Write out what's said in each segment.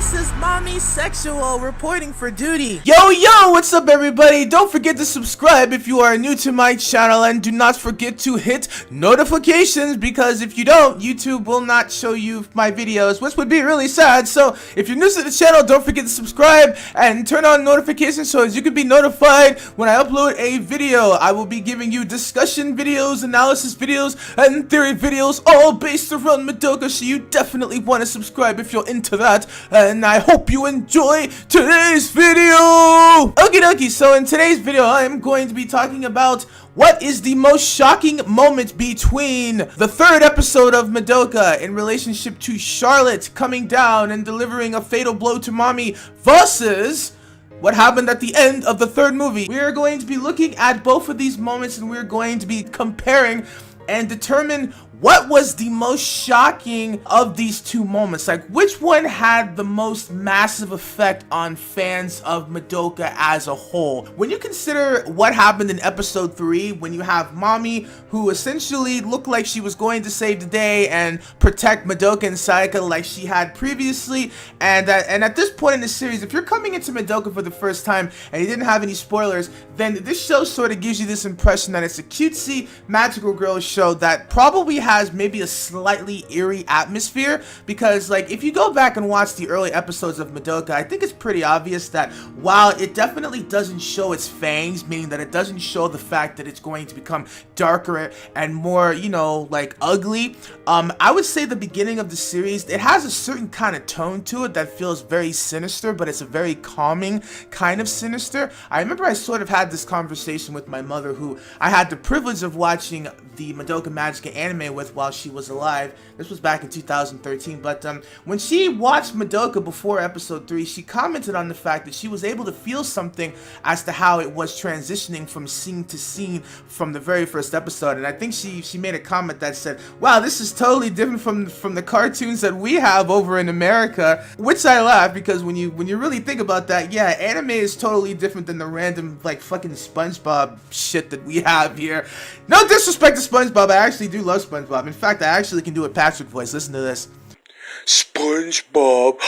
This is Mommy Sexual reporting for duty. Yo, what's up everybody? Don't forget to subscribe if you are new to my channel, and do not forget to hit notifications, because if you don't, YouTube will not show you my videos, which would be really sad. So if you're new to the channel, don't forget to subscribe and turn on notifications so as you can be notified when I upload a video. I will be giving you discussion videos, analysis videos, and theory videos, all based around Madoka, so you definitely want to subscribe if you're into that, and I hope you enjoy today's video. Okie dokie, so in today's video I am going to be talking about what is the most shocking moment between the third episode of Madoka in relationship to Charlotte coming down and delivering a fatal blow to Mommy versus what happened at the end of the third movie. We are going to be looking at both of these moments, and we're going to be comparing and determine what was the most shocking of these two moments. Like, which one had the most massive effect on fans of Madoka as a whole? When you consider what happened in episode 3, when you have Mommy, who essentially looked like she was going to save the day and protect Madoka and Sayaka like she had previously, and at this point in the series, if you're coming into Madoka for the first time and you didn't have any spoilers, then this show sort of gives you this impression that it's a cutesy, magical girl show that probably has maybe a slightly eerie atmosphere, because like if you go back and watch the early episodes of Madoka, I think it's pretty obvious that while it definitely doesn't show its fangs, meaning that it doesn't show the fact that it's going to become darker and more, you know, like ugly, I would say the beginning of the series, it has a certain kind of tone to it that feels very sinister, but it's a very calming kind of sinister. I remember I sort of had this conversation with my mother, who I had the privilege of watching the Madoka Magica anime with while she was alive. This was back in 2013, but when she watched Madoka before episode 3, she commented on the fact that she was able to feel something as to how it was transitioning from scene to scene from the very first episode, and I think she made a comment that said, wow, this is totally different from the cartoons that we have over in America, which I laugh, because when you really think about that, yeah, anime is totally different than the random like fucking SpongeBob shit that we have here. No disrespect to SpongeBob, I actually do love SpongeBob. In fact, I actually can do a Patrick voice. Listen to this. SpongeBob,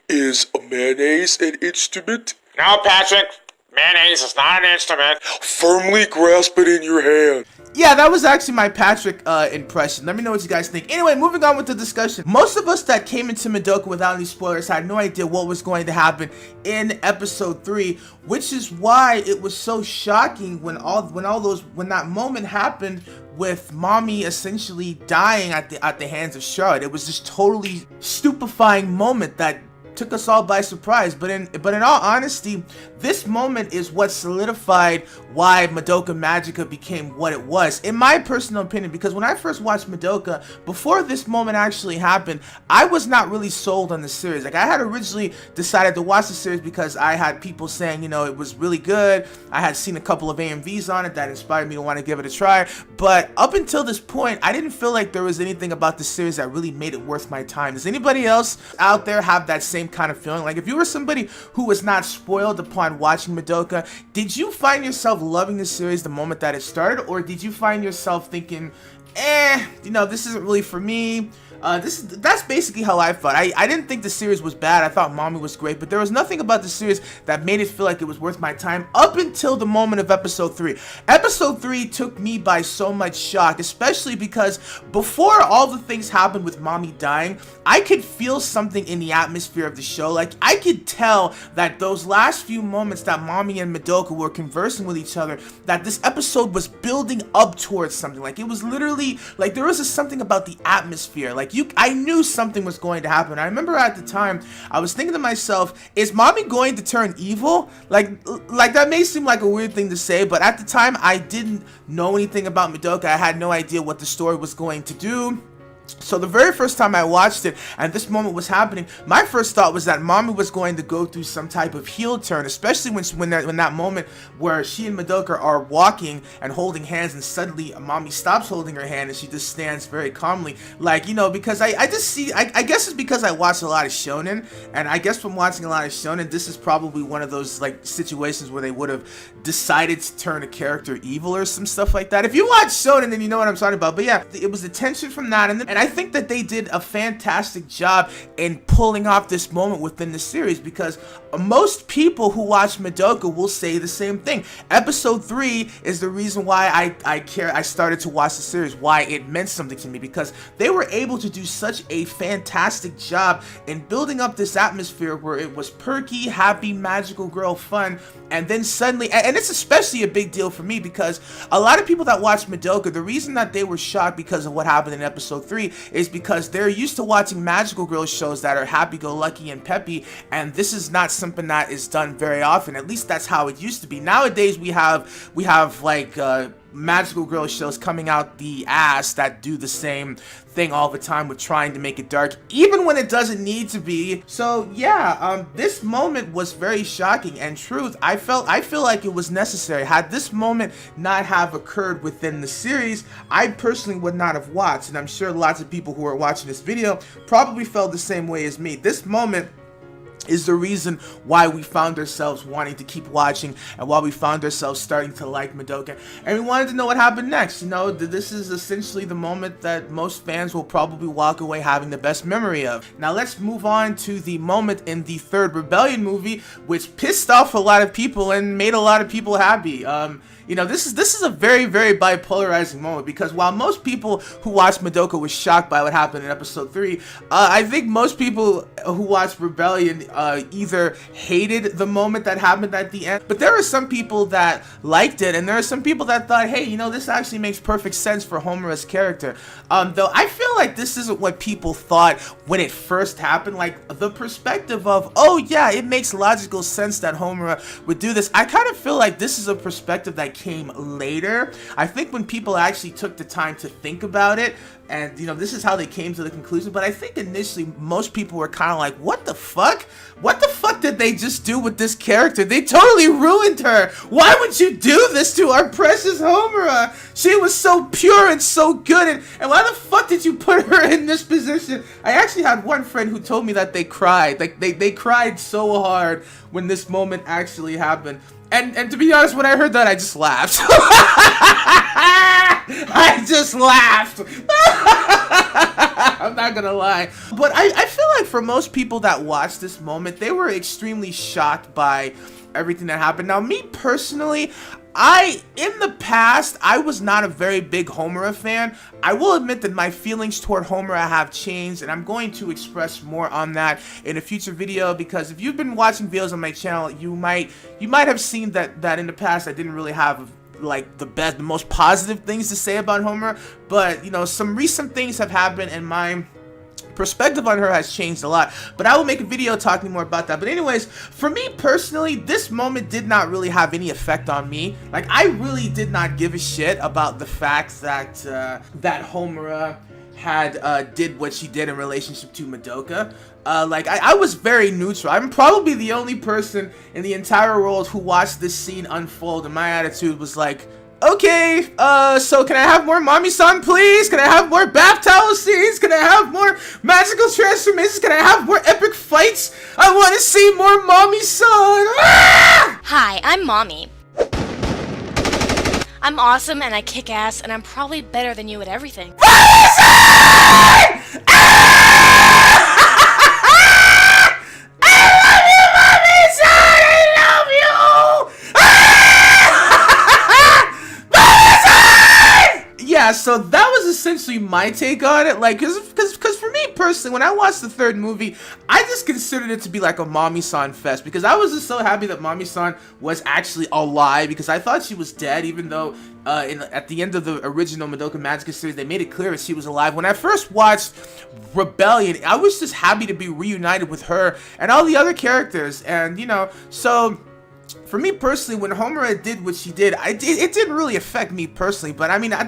is a mayonnaise an instrument? No, Patrick. Mayonnaise is not an instrument. Firmly grasp it in your hand. Yeah, that was actually my Patrick impression. Let me know what you guys think. Anyway, moving on with the discussion. Most of us that came into Madoka without any spoilers had no idea what was going to happen in episode 3, which is why it was so shocking when that moment happened with Mommy essentially dying at the hands of Charlotte. It was this totally stupefying moment that took us all by surprise, but in all honesty, this moment is what solidified why Madoka Magica became what it was, in my personal opinion, because when I first watched Madoka, before this moment actually happened, I was not really sold on the series. Like, I had originally decided to watch the series because I had people saying, you know, it was really good. I had seen a couple of AMVs on it that inspired me to want to give it a try, but up until this point, I didn't feel like there was anything about the series that really made it worth my time. Does anybody else out there have that same kind of feeling? Like, if you were somebody who was not spoiled upon watching Madoka, did you find yourself loving the series the moment that it started, or did you find yourself thinking, you know, this isn't really for me? That's basically how I felt. I didn't think the series was bad. I thought Mommy was great, but there was nothing about the series that made it feel like it was worth my time up until the moment of episode 3. Episode 3 took me by so much shock, especially because before all the things happened with Mommy dying, I could feel something in the atmosphere of the show. Like, I could tell that those last few moments that Mommy and Madoka were conversing with each other, that this episode was building up towards something. Like, it was literally, like, there was something about the atmosphere. Like, I knew something was going to happen. I remember at the time, I was thinking to myself, is Mommy going to turn evil? Like that may seem like a weird thing to say, but at the time, I didn't know anything about Madoka. I had no idea what the story was going to do. So the very first time I watched it and this moment was happening, my first thought was that Mommy was going to go through some type of heel turn, especially when that moment where she and Madoka are walking and holding hands, and suddenly Mommy stops holding her hand and she just stands very calmly, like, you know, because I just see, I guess it's because I watch a lot of shonen, and I guess from watching a lot of shonen, this is probably one of those like situations where they would have decided to turn a character evil or some stuff like that. If you watch shonen, then you know what I'm talking about. But yeah, it was the tension from that, and And I think that they did a fantastic job in pulling off this moment within the series, because most people who watch Madoka will say the same thing. Episode 3 is the reason why I started to watch the series, why it meant something to me, because they were able to do such a fantastic job in building up this atmosphere where it was perky, happy, magical girl fun, and then suddenly, and it's especially a big deal for me because a lot of people that watch Madoka, the reason that they were shocked because of what happened in episode 3 is because they're used to watching magical girl shows that are happy-go-lucky and peppy, and this is not something that is done very often. At least that's how it used to be. Nowadays we have like magical girl shows coming out the ass that do the same thing all the time with trying to make it dark, even when it doesn't need to be. So yeah, this moment was very shocking, and truth, I feel like it was necessary. Had this moment not have occurred within the series, I personally would not have watched, and I'm sure lots of people who are watching this video probably felt the same way as me. This moment is the reason why we found ourselves wanting to keep watching, and why we found ourselves starting to like Madoka, and we wanted to know what happened next. You know, this is essentially the moment that most fans will probably walk away having the best memory of. Now let's move on to the moment in the third Rebellion movie, which pissed off a lot of people and made a lot of people happy. You know, this is a very, very bipolarizing moment, because while most people who watched Madoka was shocked by what happened in episode 3, I think most people who watched Rebellion either hated the moment that happened at the end, but there are some people that liked it, and there are some people that thought, hey, you know, this actually makes perfect sense for Homura's character. Though I feel like this isn't what people thought when it first happened. Like, the perspective of, oh yeah, it makes logical sense that Homura would do this, I kind of feel like this is a perspective that came later. I think when people actually took the time to think about it, and you know, this is how they came to the conclusion, but I think initially most people were kind of like, what the fuck? What the fuck did they just do with this character? They totally ruined her. Why would you do this to our precious Homura? She was so pure and so good, and why the fuck did you put her in this position? I actually had one friend who told me that they cried. Like, they cried so hard when this moment actually happened. And to be honest, when I heard that, I just laughed. I just laughed. I'm not gonna lie. But I feel like for most people that watched this moment, they were extremely shocked by everything that happened. Now, me personally, in the past, I was not a very big Homura fan. I will admit that my feelings toward Homura have changed, and I'm going to express more on that in a future video, because if you've been watching videos on my channel, you might have seen that in the past I didn't really have like the most positive things to say about Homura, but you know, some recent things have happened and my perspective on her has changed a lot, but I will make a video talking more about that. But anyways, for me personally, this moment did not really have any effect on me. Like, I really did not give a shit about the fact that that Homura had did what she did in relationship to Madoka. Like, I was very neutral. I'm probably the only person in the entire world who watched this scene unfold, and my attitude was like, okay, so can I have more mommy-san, please? Can I have more bath towel scenes? Can I have more magical transformations? Can I have more epic fights? I want to see more mommy-san! Ah! Hi, I'm Mommy. I'm awesome and I kick ass and I'm probably better than you at everything. Mommy-san! Ah! I love you, mommy-san! I love you! Yeah, so that was essentially my take on it. Like, because for me personally, when I watched the third movie, I just considered it to be like a mommy-san fest, because I was just so happy that mommy-san was actually alive, because I thought she was dead, even though at the end of the original Madoka Magica series, they made it clear that she was alive. When I first watched Rebellion, I was just happy to be reunited with her and all the other characters, and you know, so for me personally, when Homura did what she did, it didn't really affect me personally, but I mean, I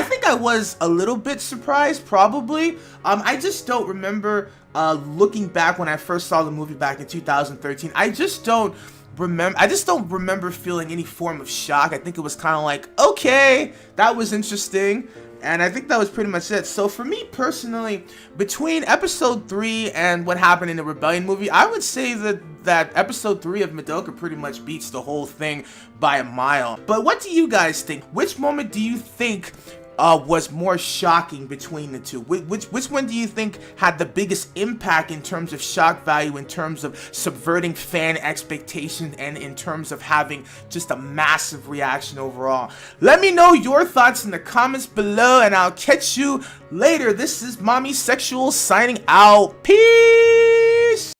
think I was a little bit surprised, probably. I just don't remember looking back when I first saw the movie back in 2013. I just don't remember feeling any form of shock. I think it was kind of like, okay, that was interesting. And I think that was pretty much it. So for me personally, between episode 3 and what happened in the Rebellion movie, I would say that episode 3 of Madoka pretty much beats the whole thing by a mile. But what do you guys think? Which moment do you think was more shocking between the two? Which one do you think had the biggest impact in terms of shock value, in terms of subverting fan expectations, and in terms of having just a massive reaction overall? Let me know your thoughts in the comments below, and I'll catch you later. This is Mommy Sexual signing out. Peace!